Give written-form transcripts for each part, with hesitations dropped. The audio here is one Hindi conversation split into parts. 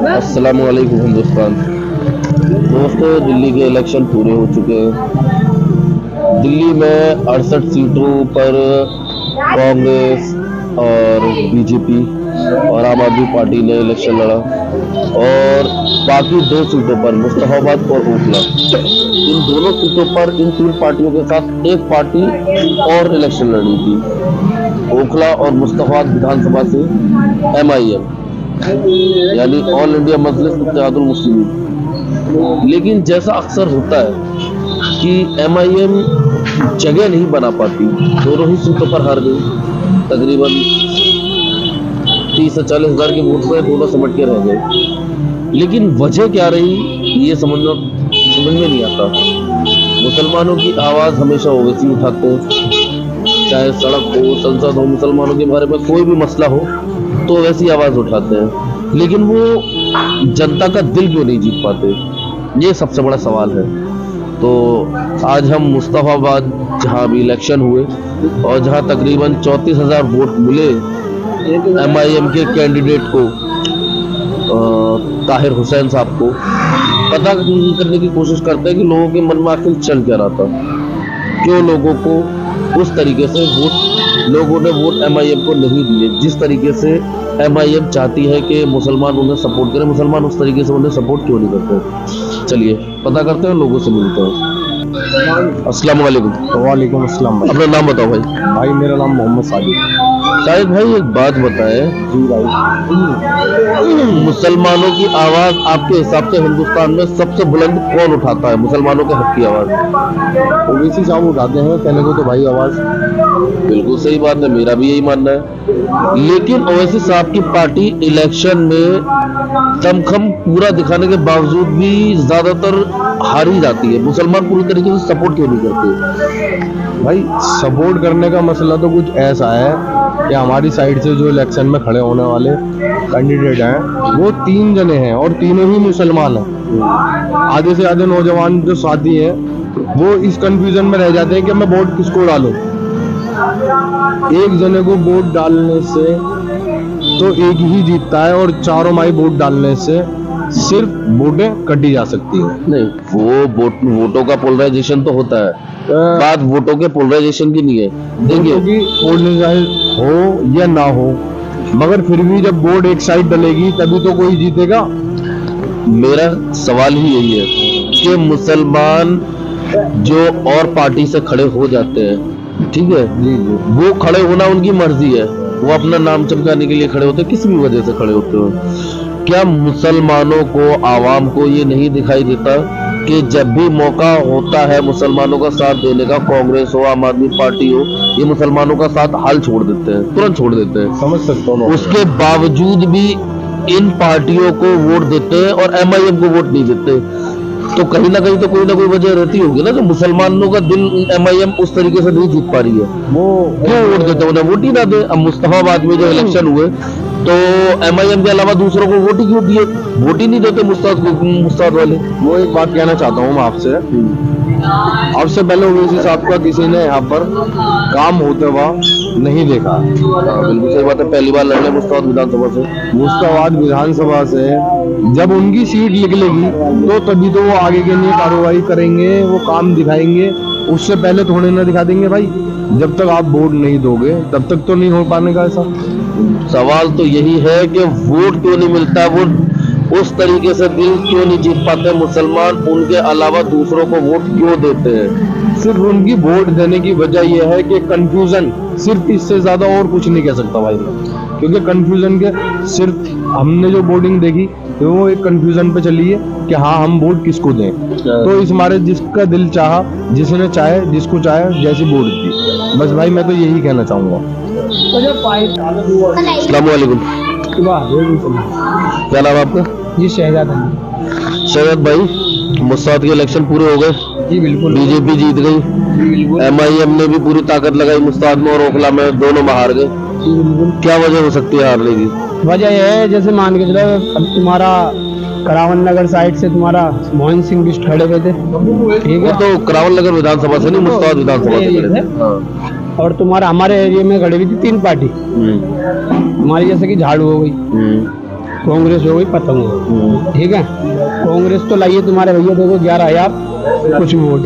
अस्सलाम वालेकुम हिंदुस्तान। दोस्तों, दिल्ली के इलेक्शन पूरे हो चुके हैं। दिल्ली में 68 सीटों पर कांग्रेस और बीजेपी और आम आदमी पार्टी ने इलेक्शन लड़ा और बाकी 2 सीटों पर मुस्तफाबाद और ओखला, इन दोनों सीटों पर इन 3 पार्टियों के साथ एक पार्टी और इलेक्शन लड़ी थी। ओखला और मुस्तफाबाद विधानसभा से MIM यानी ऑल इंडिया मजलिस इत्तेहादुल मुस्लिमीन। लेकिन जैसा अक्सर होता है कि MIM जगह नहीं बना पाती, दोनों ही सीटों पर हार गई। तकरीबन 30 से 40 हज़ार के वोट पे दोनों सिमट के रह गए। लेकिन वजह क्या रही ये समझ में नहीं आता। मुसलमानों की आवाज़ हमेशा ओवैसी उठाते हैं, चाहे सड़क हो, संसद हो, मुसलमानों के बारे में कोई भी मसला हो तो वैसी आवाज़ उठाते हैं। लेकिन वो जनता का दिल क्यों नहीं जीत पाते, ये सबसे बड़ा सवाल है। तो आज हम मुस्तफाबाद जहाँ भी इलेक्शन हुए और जहाँ तकरीबन 34,000 वोट मिले MIM के कैंडिडेट को, ताहिर हुसैन साहब को, पता करने की कोशिश करते हैं कि लोगों के मन में आखिर चल क्या रहा था, क्यों लोगों को उस तरीके से लोगों ने वोट MIM को नहीं दिए जिस तरीके से MIM चाहती है कि मुसलमान उन्हें सपोर्ट करें। मुसलमान उस तरीके से उन्हें सपोर्ट क्यों नहीं करते, चलिए पता करते हैं, लोगों से मिलते हैं। अस्सलाम वालेकुम। वालेकुम अस्सलाम भाई। अपना नाम बताओ भाई। भाई मेरा नाम मोहम्मद शायद भाई एक बात बताएं, जी भाई, मुसलमानों की आवाज आपके हिसाब से हिंदुस्तान में सबसे बुलंद कौन उठाता है मुसलमानों के हक की आवाज? ओवैसी साहब उठाते हैं कहने को तो भाई आवाज। बिल्कुल सही बात है, मेरा भी यही मानना है। लेकिन ओवैसी साहब की पार्टी इलेक्शन में दमखम पूरा दिखाने के बावजूद भी ज्यादातर हार ही जाती है। मुसलमान पूरी तरीके से सपोर्ट क्यों नहीं करते? भाई सपोर्ट करने का मसला तो कुछ ऐसा है कि हमारी साइड से जो इलेक्शन में खड़े होने वाले कैंडिडेट हैं वो 3 जने हैं और तीनों ही मुसलमान हैं। आधे से आधे नौजवान जो साथी हैं वो इस कंफ्यूजन में रह जाते हैं कि मैं वोट किसको डालूं। एक जने को वोट डालने से तो एक ही जीतता है और चारों माई वोट डालने से सिर्फ वोटें कटी जा सकती है। नहीं, वो वोटों का पोलराइजेशन तो होता है, बात वोटों के पोलराइजेशन की नहीं है। देखिए, पोलराइज हो या ना हो, मगर फिर भी जब वोट एक साइड डलेगी तभी तो कोई जीतेगा। मेरा सवाल ही यही है कि मुसलमान जो और पार्टी से खड़े हो जाते हैं, ठीक है, वो खड़े होना उनकी मर्जी है, वो अपना नाम चमकाने के लिए खड़े होते हैं, किसी भी वजह से खड़े होते हो। क्या मुसलमानों को, आवाम को ये नहीं दिखाई देता कि जब भी मौका होता है मुसलमानों का साथ देने का, कांग्रेस हो, आम आदमी पार्टी हो, ये मुसलमानों का साथ हाल छोड़ देते हैं, तुरंत छोड़ देते हैं। समझ सकता हूँ। उसके बावजूद भी इन पार्टियों को वोट देते हैं और MIM को वोट नहीं देते। तो कहीं ना कहीं तो कोई ना कोई वजह रहती होगी ना, कि मुसलमानों का दिल MIM उस तरीके से नहीं जीत पा रही है। वो क्यों वोट देते, उन्हें वोट ही ना दे। अब मुस्तफाबाद में जो इलेक्शन हुए तो MIM के अलावा दूसरों को वोट ही क्यों दिए, वोट ही नहीं देते मुस्ताद वाले। वो एक बात कहना चाहता हूँ मैं आपसे पहले ओवैसी साहब का किसी ने यहाँ पर काम होते हुआ नहीं देखा। बिल्कुल सही बात है, पहली बार लड़ रहे मुस्ताद विधानसभा से। मुस्ताबाद विधानसभा से जब उनकी सीट निकलेगी तो तभी तो वो आगे के लिए कार्रवाई करेंगे, वो काम दिखाएंगे। उससे पहले थोड़े ना दिखा देंगे भाई। जब तक आप वोट नहीं दोगे तब तक तो नहीं हो पाने का ऐसा। सवाल तो यही है कि वोट क्यों नहीं मिलता, वो उस तरीके से दिल क्यों नहीं जीत पाते मुसलमान, उनके अलावा दूसरों को वोट क्यों देते हैं? सिर्फ उनकी वोट देने की वजह यह है कि कंफ्यूजन, सिर्फ इससे ज्यादा और कुछ नहीं कह सकता भाई मैं। क्योंकि कंफ्यूजन के सिर्फ हमने जो वोटिंग देखी तो वो एक कंफ्यूजन पे चली है कि हाँ हम वोट किसको दें। तो इस मारे जिसका दिल चाहा, जिसने चाहे, जिसको चाहे जैसी वोट दी। बस भाई मैं तो यही कहना चाहूंगा। अस्सलाम वालेकुम। क्या नाम आपका? जी शहजाद अली। शहजाद भाई, मुस्ताद के इलेक्शन पूरे हो गए। जी बिल्कुल। बीजेपी जीत गई, MIM ने भी पूरी ताकत लगाई मुस्ताद में और ओखला में, दोनों में हार गए। क्या वजह हो सकती है हारने की? वजह यह है, जैसे मान के चलो अब तुम्हारा करावन नगर साइड से तुम्हारा मोहन सिंह बिष्ट खड़े हुए थे, ठीक है, तो करावन नगर विधानसभा से नहीं, मुस्ताद विधानसभा से खड़े थे। और तुम्हारा हमारे एरिया में खड़ी हुई थी 3 पार्टी हमारी, जैसे कि झाड़ू हो गई, कांग्रेस हो गई पतंग हो गई, ठीक है। कांग्रेस तो लाइए तुम्हारे भैया देखो 11,000 कुछ वोट,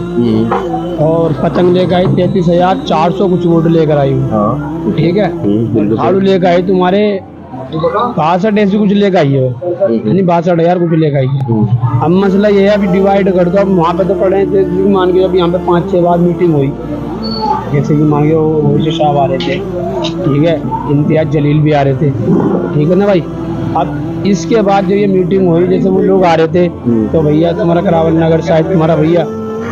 और पतंग लेकर आई 33,400 कुछ वोट लेकर आई हूँ, हाँ ठीक है। बिल्कुल झाड़ू लेकर आई तुम्हारे 62 ऐसी कुछ लेकर आई है, यानी 62,000 कुछ लेकर आई है। अब मसला ये है, अभी डिवाइड कर दो। अब वहाँ पे तो पड़े थे, मान के अब यहाँ पे 5-6 बार मीटिंग हुई, जैसे कि मान के वो वैसे साहब आ रहे थे, ठीक है, इम्तियाज जलील भी आ रहे थे, ठीक है ना भाई। अब इसके बाद जब ये मीटिंग हुई, जैसे वो लोग आ रहे थे, तो भैया तुम्हारा करावल नगर साइड तुम्हारा भैया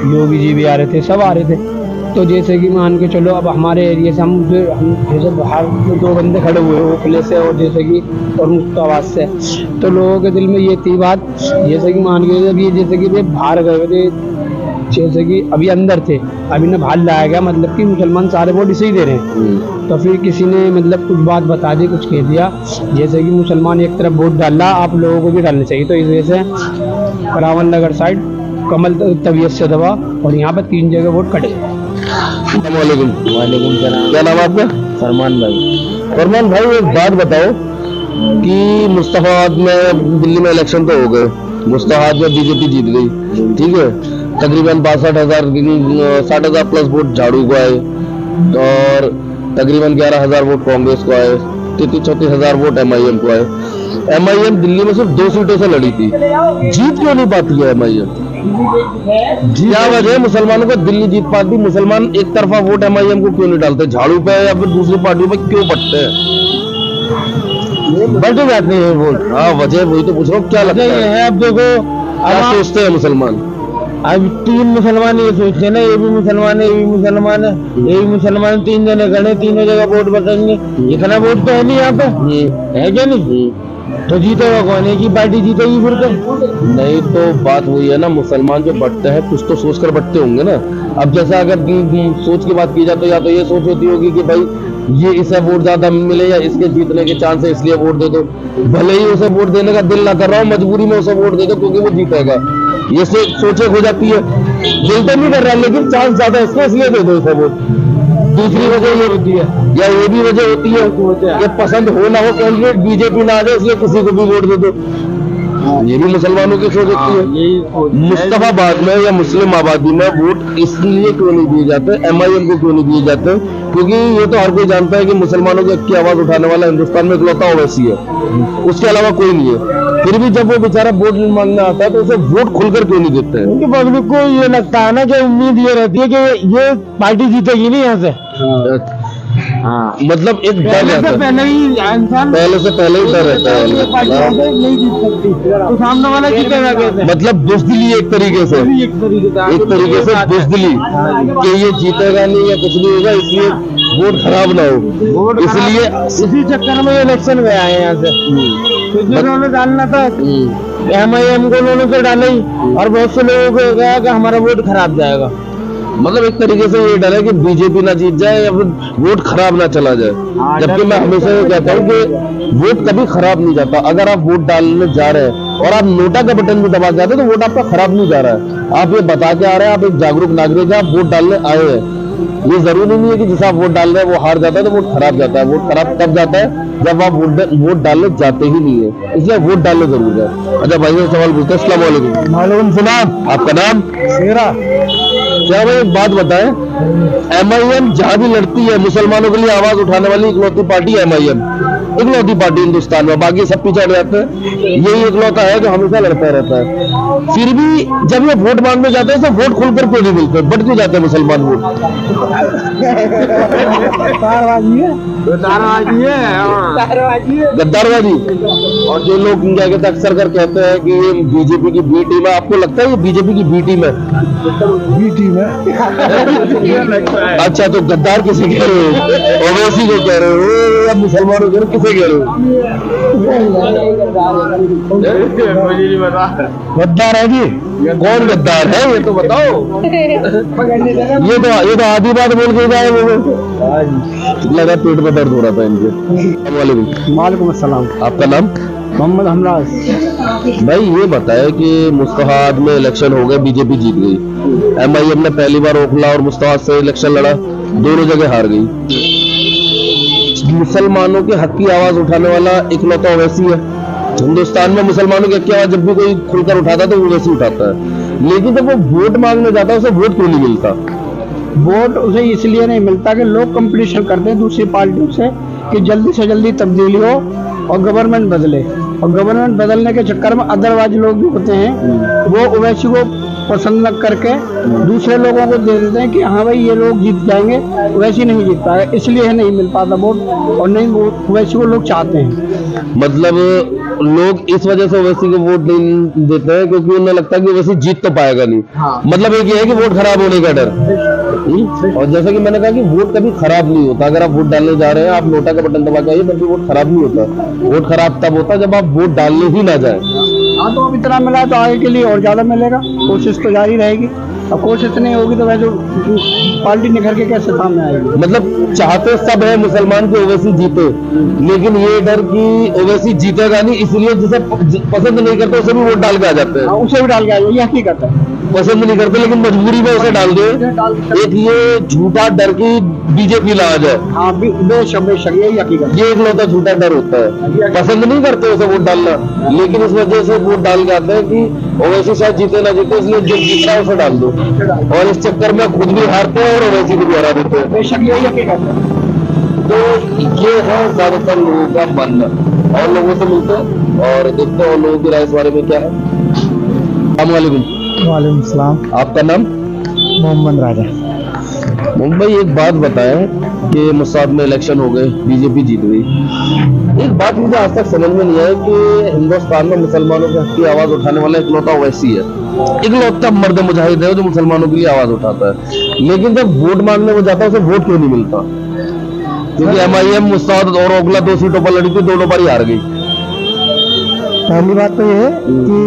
योगी जी भी आ रहे थे, सब आ रहे थे। तो जैसे कि मान के चलो, अब हमारे एरिया से हम जैसे बाहर 2 बंदे खड़े हुए वो किले से, और जैसे कि और मुफ्ताबाद से, तो लोगों के दिल में ये थी बात, जैसे कि मान के जब ये जैसे कि वे बाहर गए हुए थे, जैसे कि अभी अंदर थे, अभी ना बाहर लाया गया, मतलब कि मुसलमान सारे वोट इसे ही दे रहे हैं। तो फिर किसी ने मतलब कुछ बात बता दी, कुछ कह दिया, जैसे कि मुसलमान एक तरफ वोट डाला, आप लोगों को भी डालना चाहिए। तो इस वजह से करावल नगर साइड कमल तबीयत से दबा, और यहाँ पर 3 जगह वोट कटे। वालेकुम सलाम। क्या नाम है आपका? फरमान भाई। फरमान भाई, एक बात बताओ कि मुस्तफाबाद में दिल्ली में इलेक्शन तो हो गए, मुस्तफाबाद में बीजेपी जीत गई, ठीक है। तकरीबन 60,000 प्लस वोट झाड़ू को आए, और तकरीबन 11,000 वोट कांग्रेस को आए, 33-34,000 वोट MIM को आए। MIM दिल्ली में सिर्फ 2 सीटों से लड़ी थी, जीत क्यों नहीं पाती है MIM? क्या वजह है मुसलमानों को दिल्ली जीत पाती? मुसलमान एक तरफा वोट MIM को क्यों नहीं डालते, झाड़ू पे या फिर दूसरी पार्टियों पे क्यों बटते हैं? बट जाते हैं वोट। हाँ, वजह वही तो पूछ रहा हूँ, क्या लगता है? अब देखो, क्या सोचते हैं मुसलमान? अब 3 मुसलमान ये सोचते हैं ना, ये भी मुसलमान है, ये भी मुसलमान है, ये भी मुसलमान, 3 जने खड़े, तीनों जगह वोट बटेंगे, इतना वोट तो है नहीं यहाँ पे, है क्या नहीं? तो जीतेगा कौन? एक ही पार्टी जीतेगी फिर तो। नहीं, तो बात वही है ना, मुसलमान जो बटते हैं कुछ तो सोचकर बटते होंगे ना। अब जैसा अगर सोच की बात की जाए, तो या तो ये सोच होती होगी कि भाई ये इसे वोट ज्यादा मिले, या इसके जीतने के चांस है इसलिए वोट दे दो। भले ही उसे वोट देने का दिल ना कर रहा हो, मजबूरी में उसे वोट दे दो क्योंकि वो जीतेगा, ये सोचे हो जाती है। दिल तो नहीं कर रहा, लेकिन चांस ज्यादा है इसको, इसलिए दे दो इसे वोट। दूसरी वजह ये होती है, या ये भी वजह होती है कि पसंद हो ना हो कैंडिडेट, बीजेपी ना आ जाए इसलिए किसी को भी वोट दे दो। ये भी मुसलमानों की सोच होती है। मुस्तफाबाद में या मुस्लिम आबादी में वोट इसलिए क्यों नहीं दिए जाते, MIM को क्यों नहीं दिए जाते? क्योंकि ये तो हर कोई जानता है कि मुसलमानों की आवाज उठाने वाला हिंदुस्तान में इकलौता ओवैसी है, उसके अलावा कोई नहीं है। फिर भी जब वो बेचारा वोट मांगने आता है तो उसे वोट खुलकर क्यों नहीं देते हैं? क्योंकि पब्लिक को ये लगता है ना कि उम्मीद ये रहती है कि ये पार्टी जीतेगी नहीं यहाँ से। हाँ, मतलब एक डर पहले रहता से है, पहले ही इंसान पहले से पहले ही डर रहता है। नहीं जीत सकती, तो सामने वाला जीतेगा कैसे? मतलब बुज़दिली एक तरीके से, एक तरीके से बुज़दिली कि ये जीतेगा नहीं या कुछ नहीं होगा, इसलिए वोट खराब ना हो, इसलिए इसी चक्कर में इलेक्शन गया है यहाँ से। तो जिन्होंने डालना था MIM को उन्होंने तो डाला ही, और बहुत से लोगों को गया कि हमारा वोट खराब जाएगा। मतलब एक तरीके से ये डर है कि बीजेपी ना जीत जाए या फिर वोट खराब ना चला जाए। जबकि मैं हमेशा ये कहता हूँ कि वोट कभी खराब नहीं जाता। अगर आप वोट डालने जा रहे हैं और आप नोटा का बटन भी दबा जाते हैं तो वोट आपका खराब नहीं जा रहा है। आप ये बता के आ रहे हैं, आप एक जागरूक नागरिक हैं, आप वोट डालने आए हैं। ये जरूरी नहीं है कि जिस आप वोट डाल रहे हैं वो हार जाता है तो वोट खराब जाता है। वोट खराब तब जाता है जब आप वोट डालने जाते ही नहीं है, इसलिए वोट डालने जरूर है। अच्छा भाई से सवाल पूछते हैं। अस्सलाम वालेकुम। मालूम सलाम। आपका नाम? शेरा। क्या भाई एक बात बताएं, MIM जहां भी लड़ती है, मुसलमानों के लिए आवाज उठाने वाली इकलौती पार्टी MIM, इकलौती पार्टी हिंदुस्तान में, बाकी सब पीछे हट जाते हैं। यही इकलौता है जो हमेशा लड़ता रहता है। फिर भी जब ये वोट मांगने जाते हैं तो वोट खुलकर क्यों नहीं मिलते, बट क्यों जाते हैं मुसलमान वोट? गद्दारबाजी। और जो लोग क्या कहते हैं, अक्सर कर कहते हैं कि ये बीजेपी की बी टीम है, आपको लगता है ये बीजेपी की बी टीम है? बी टीम है। अच्छा, तो गद्दार किसे कह रहे हो? ओवैसी को कह रहे हो या मुसलमानों को किसे कह रहे हो? गद्दार है जी। कौन गद्दार है ये तो बताओ। ये तो आधी बात बोल के जाए वो। लगा पेट में दर्द हो रहा था इनके। वालेकुम। वालेकुम अस्सलाम। आपका नाम? मोहम्मद हमराज। भाई ये बताया कि मुस्तफाबाद में इलेक्शन हो गए, बीजेपी जीत गई। MIM ने पहली बार ओखला और मुस्तफाबाद से इलेक्शन लड़ा, दोनों जगह हार गई। मुसलमानों के हक की आवाज उठाने वाला इकलौता ओवैसी है, हिंदुस्तान में मुसलमानों की क्या जब भी कोई खुलकर उठाता है तो वो वैसे उठाता है, लेकिन जब वो वोट मांगने जाता है उसे वोट क्यों नहीं मिलता? वोट उसे इसलिए नहीं मिलता कि लोग कंपटीशन करते हैं दूसरी पार्टियों से कि जल्दी से जल्दी तब्दीली हो और गवर्नमेंट बदले, और गवर्नमेंट बदलने के चक्कर में अदरवाइज लोग जो होते हैं वो ओवैसी को पसंद न करके दूसरे लोगों को दे देते हैं कि हाँ भाई ये लोग जीत जाएंगे, ओवैसी नहीं जीतता है, इसलिए नहीं मिल पाता वोट, और नहीं वो ओवैसी को लोग चाहते हैं। मतलब लोग इस वजह से ओवैसी को वोट नहीं देते हैं क्योंकि उन्हें लगता है कि ओवैसी जीत तो पाएगा नहीं। हाँ। मतलब एक ये है कि वोट खराब होने का डर। और जैसा कि मैंने कहा कि वोट कभी खराब नहीं होता। अगर आप वोट डालने जा रहे हैं, आप नोटा का बटन दबा के आइए, फिर भी वोट खराब नहीं होता। वोट खराब तब होता जब आप वोट डालने ही ना जाए। हाँ, तो अब इतना मिला तो आगे के लिए और ज्यादा मिलेगा, कोशिश तो जारी रहेगी। अब कोशिश नहीं होगी तो वैसे पार्टी निखर के कैसे सामने आएगी। मतलब चाहते सब है मुसलमान की ओवैसी जीते, लेकिन ये डर कि ओवैसी जीतेगा नहीं, इसलिए जिसे पसंद नहीं करते उसे भी वोट डाल के आ जाते हैं। हाँ, उसे भी डाल के आएगा, ये हकीकत है। पसंद नहीं करते लेकिन मजबूरी में उसे डाल दे। एक ये झूठा डर की बीजेपी ला जाए। हाँ, बेशक यही हकीकत है। ये एक लौता झूठा डर होता है। पसंद नहीं करते उसे वोट डालना, लेकिन इस वजह से वोट डाल के आते हैं कि ओवैसी शायद जीते ना जीते, इसलिए जो जीत रहा है उसे डाल दो, और इस चक्कर में खुद भी हारते हैं और ओवैसी को भी हरा देते हैं। बेशक यही हकीकत है। तो ये है ज्यादातर लोगों का मानना। और लोगों से मिलते हैं और देखते हैं और लोगों की राय इस बारे में क्या है। अस्सलाम वालेकुम। वालेकुम सलाम। आपका नाम? मोहम्मद राजा। मुंबई, एक बात बताएं कि मुसाद में इलेक्शन हो गए, बीजेपी जीत गई। एक बात मुझे आज तक समझ में नहीं आई कि हिंदुस्तान में मुसलमानों के हक की आवाज उठाने वाला इकलौता ओवैसी है, इकलौता मर्द मुजाहिद है जो मुसलमानों के लिए आवाज उठाता है। लेकिन जब वोट मांगने को जाता है उसे वोट क्यों नहीं मिलता? क्योंकि MIM मुस्ताद और ओगला 2 सीटों पर लड़ी थी, दोनों बार ही हार गई। पहली बात तो ये है कि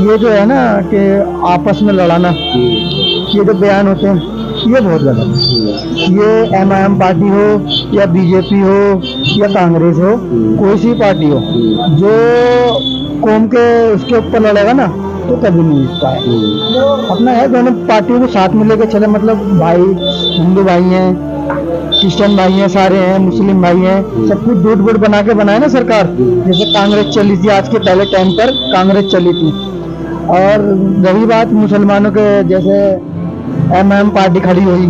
ये जो है ना कि आपस में लड़ाना, ये जो बयान होते हैं ये बहुत गलत है। ये MIM पार्टी हो या बीजेपी हो या कांग्रेस हो, कोई सी पार्टी हो, जो कौम के उसके ऊपर लड़ेगा ना तो कभी नहीं जीत पाए। अपना है दोनों पार्टियों को साथ में लेकर चले, मतलब भाई, हिंदू भाई हैं, क्रिश्चियन भाई हैं, सारे हैं, मुस्लिम भाई हैं, सब कुछ जुट बुट बना के बनाए ना सरकार। जैसे कांग्रेस चली थी, आज के पहले टाइम पर कांग्रेस चली थी। और रही बात मुसलमानों के, जैसे MIM पार्टी खड़ी हुई,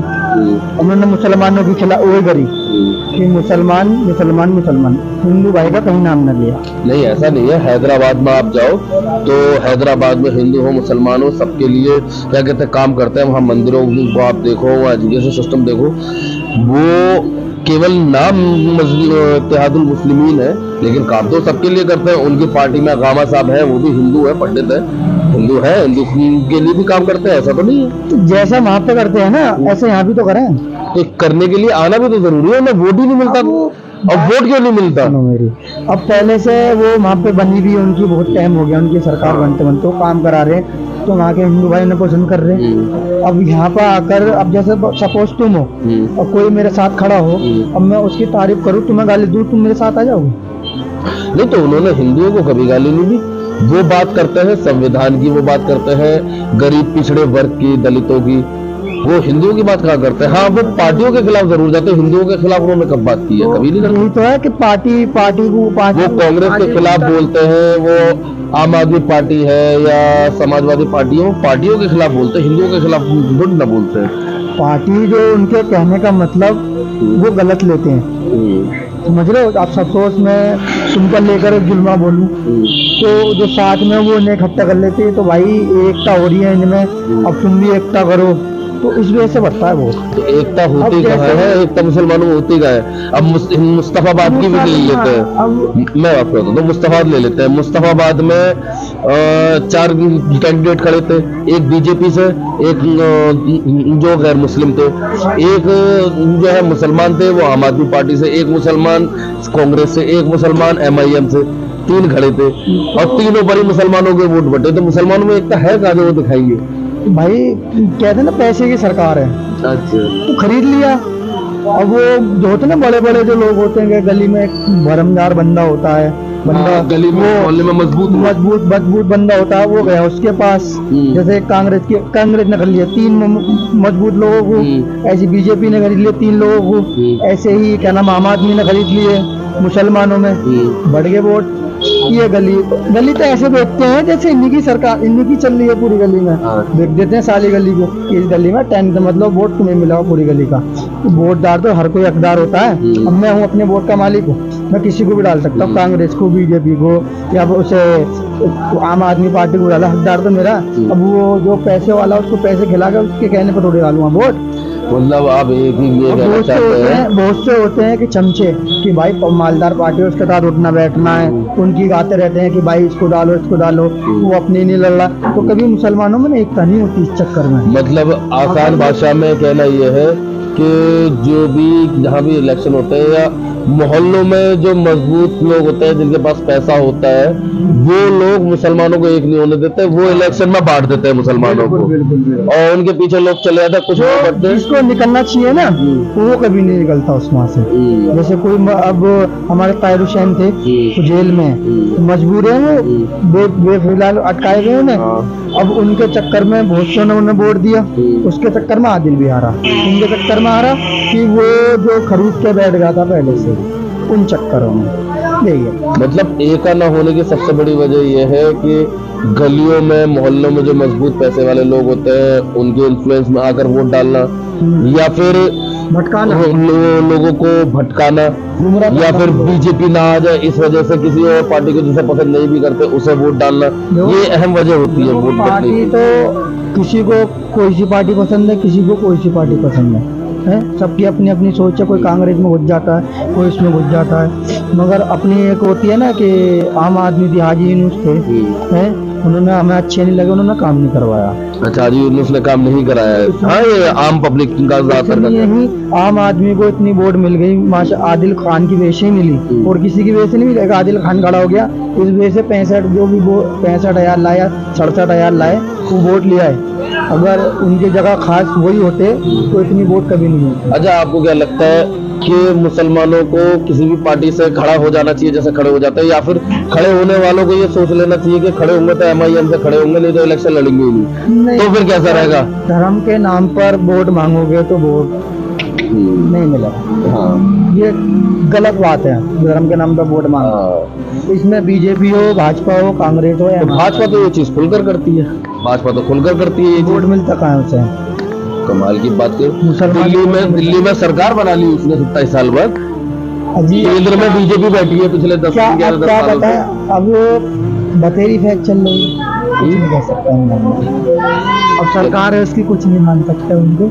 उन्होंने मुसलमानों के खिलाफ वही करी कि मुसलमान मुसलमान मुसलमान, हिंदू भाई का कहीं नाम न लिया। नहीं, ऐसा नहीं है। हैदराबाद में आप जाओ तो हैदराबाद में हिंदू हो मुसलमान हो सबके लिए क्या कहते हैं काम करते हैं। वहाँ मंदिरों को आप देखो, वहाँ एजुकेशन सिस्टम देखो, वो केवल नाम इत्तेहादुल मुस्लिमीन है, लेकिन काम तो सबके लिए करते हैं। उनकी पार्टी में गामा साहब है, वो भी हिंदू है, पंडित है, हिंदू है, हिंदू के लिए भी काम करते हैं, ऐसा तो नहीं है। तो जैसा वहाँ पे करते हैं ना, ऐसे यहाँ भी तो करें। तो करने के लिए आना भी तो जरूरी है। उन्हें वोट ही नहीं मिलता, और वोट क्यों नहीं मिलता? मेरी अब पहले से वो वहाँ पे बनी भी, उनकी बहुत टाइम हो गया, उनकी सरकार बनते बनते वो काम करा रहे, तो वहाँ के हिंदू भाई उन्हें पसंद कर रहे। अब यहाँ पर आकर, अब जैसे सपोज तुम हो और कोई मेरे साथ खड़ा हो, अब मैं उसकी तारीफ करूँ, तुम्हें गाली दूँ, तुम मेरे साथ आ जाओगे? नहीं, तो उन्होंने हिंदुओं को कभी गाली नहीं दी। वो बात करते हैं संविधान की, वो बात करते हैं गरीब पिछड़े वर्ग की, दलितों की। वो हिंदुओं की बात कहाँ करते हैं? हाँ, वो पार्टियों के खिलाफ जरूर जाते हैं, हिंदुओं के खिलाफ उन्होंने कब बात की है? कभी नहीं करते। यही तो है कि पार्टी को वो कांग्रेस के खिलाफ बोलते हैं, वो आम आदमी पार्टी है या समाजवादी पार्टी है, वो पार्टियों के खिलाफ बोलते हैं, हिंदुओं के खिलाफ न बोलते हैं। पार्टी जो उनके कहने का मतलब वो गलत लेते हैं, समझ रहे हो? आप सपोज में तुमको लेकर एक जुल्मा बोलूं तो जो साथ में वो उन्हें इकट्ठा कर लेते हैं, तो भाई एकता हो रही है इनमें, अब तुम भी एकता करो, तो इस वजह से बढ़ता है वो। तो एकता होती कहाँ है? एकता मुसलमानों में होती कहाँ है? अब मुस्तफाबाद की भी ले लेते हैं। मैं आपको बताता हूँ, मुस्तफाबाद ले लेते हैं। मुस्तफाबाद में 4 कैंडिडेट खड़े थे, एक बीजेपी से, एक जो गैर मुस्लिम थे, एक जो है मुसलमान थे वो आम आदमी पार्टी से, एक मुसलमान कांग्रेस से, एक मुसलमान MIM से। 3 खड़े थे और तीनों पर ही मुसलमानों के वोट बटे। तो मुसलमानों में एकता है कहाँ जो वो दिखाएंगे? भाई कहते हैं ना, पैसे की सरकार है, अच्छा, तो खरीद लिया। अब वो जो होते हैं ना बड़े बड़े जो लोग होते हैं, गली में एक भरमदार बंदा होता है, बंदा गली में मोहल्ले में मजबूत बंदा होता है, वो गया उसके पास। जैसे कांग्रेस ने खरीद लिया 3 मजबूत लोगों को, ऐसी बीजेपी ने खरीद लिया 3 लोगों को, ऐसे ही क्या नाम आम आदमी ने खरीद लिए मुसलमानों में, बढ़ गए वोट। ये गली तो ऐसे देखते हैं जैसे इन्हीं की सरकार, इन्हीं की चल रही है पूरी गली में। हाँ। देख देते हैं सारी गली को, इस गली में 10 मतलब वोट तुम्हें मिला हो पूरी गली का। तो वोटदार तो हर कोई हकदार होता है। अब मैं हूँ अपने वोट का मालिक हूँ, मैं किसी को भी डाल सकता हूँ, कांग्रेस को, बीजेपी को, या उसे आम आदमी पार्टी को डाला, हकदार तो मेरा। अब वो जो पैसे वाला उसको पैसे खिलाकर उसके कहने पर थोड़ी डालूंगा वोट। मतलब आप एक ही ये कहना बहुत से चाहते होते हैं हैं, बहुत से होते हैं कि चमचे, कि भाई मालदार पार्टी है उसके साथ उठना बैठना है, उनकी गाते रहते हैं कि भाई इसको डालो इसको डालो, वो अपनी नहीं लड़ रहा। तो कभी मुसलमानों में एकता नहीं होती इस चक्कर में। मतलब आसान भाषा में कहना ये है कि जो भी जहाँ भी इलेक्शन होते हैं या मोहल्लों में जो मजबूत लोग होते हैं जिनके पास पैसा होता है वो लोग मुसलमानों को एक नहीं होने देते, वो इलेक्शन में बांट देते हैं मुसलमानों को और उनके पीछे लोग चले जाते हैं, कुछ लोग बढ़ते हैं। जिसको निकलना चाहिए ना वो कभी नहीं निकलता उसमें से। जैसे कोई अब हमारे ताहिर हुसैन थे वो जेल में तो मजबूर है, वो बेफिलहाल अटकाए गए उन्हें। अब उनके चक्कर में बहुत से उन्होंने वोट दिया, उसके चक्कर में आदिल भी हारा, उनके चक्कर में हारा कि वो जो खरीद के बैठ गया था पहले से, उन चक्करों में यही है। मतलब एक न होने की सबसे बड़ी वजह यह है कि गलियों में मोहल्लों में जो मजबूत पैसे वाले लोग होते हैं उनके इन्फ्लुएंस में आकर वोट डालना या फिर भटकाना, लोगों को भटकाना, या फिर बीजेपी ना आ जाए इस वजह से किसी और पार्टी को जिसे पसंद नहीं भी करते उसे वोट डालना, ये अहम वजह होती है वोट पार्टी डालने की। तो किसी को कोई सी पार्टी पसंद है, किसी को कोई सी पार्टी पसंद है, सबकी अपनी अपनी सोच है। कोई कांग्रेस में घुस जाता है, कोई इसमें घुस जाता है, मगर अपनी एक होती है ना कि आम आदमी थी, हाजी यूनुस थे, हैं उन्होंने हमें अच्छे नहीं लगे, उन्होंने काम नहीं करवाया। अच्छा, हाजी यूनुस ने काम नहीं कराया है। हाँ, ये आम पब्लिक का ज्यादातर इसलिए ही आम आदमी को इतनी वोट मिल गई, माशा आदिल खान की वजह से ही मिली और किसी की वजह से नहीं मिलेगा। आदिल खान खड़ा हो गया, इस वजह से 65 जो भी वो 65,000 लाया, 67,000 लाए, वो वोट लिया है। अगर उनकी जगह खास वही होते तो इतनी वोट कभी नहीं होती। अच्छा, आपको क्या लगता है कि मुसलमानों को किसी भी पार्टी से खड़ा हो जाना चाहिए जैसे खड़े हो जाते हैं, या फिर खड़े होने वालों को ये सोच लेना चाहिए कि खड़े होंगे तो MIM से खड़े होंगे, नहीं तो इलेक्शन लड़ेंगे ही नहीं, तो फिर कैसा रहेगा? धर्म के नाम पर वोट मांगोगे तो वोट नहीं मिलेगा। हाँ, ये गलत बात है, धर्म के नाम पर वोट मांगो। इसमें बीजेपी हो, भाजपा हो, कांग्रेस हो, या तो भाजपा तो ये चीज खुलकर करती है, भाजपा तो खुलकर करती है ये वोट चीज। मिलता कहाँ से? कमाल की बात है। मुसलमान दिल्ली में सरकार बना ली उसने 27 साल बाद, अजी केंद्र में बीजेपी बैठी है पिछले 10 क्या 11 क्या सालों पता से। है, अब बतेरी फैक चल रही है, कुछ नहीं कर सकता अब सरकार है उसकी, कुछ नहीं मान सकते उनको।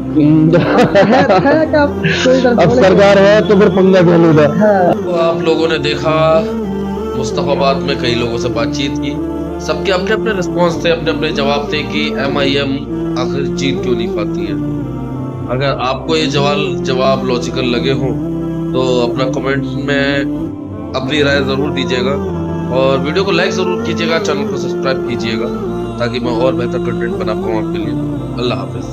अब सरकार है तो फिर पंगा क्या लेगा। तो आप लोगों ने देखा, मुस्तफाबाद में कई लोगों से बातचीत की, सबके अपने अपने रिस्पॉन्स थे, अपने अपने जवाब थे कि MIM आखिर जीत क्यों नहीं पाती है। अगर आपको ये जवाब लॉजिकल लगे हो तो अपना कमेंट में अपनी राय ज़रूर दीजिएगा और वीडियो को लाइक ज़रूर कीजिएगा, चैनल को सब्सक्राइब कीजिएगा ताकि मैं और बेहतर कंटेंट बना पाऊँ आपके लिए। अल्लाह हाफिज़।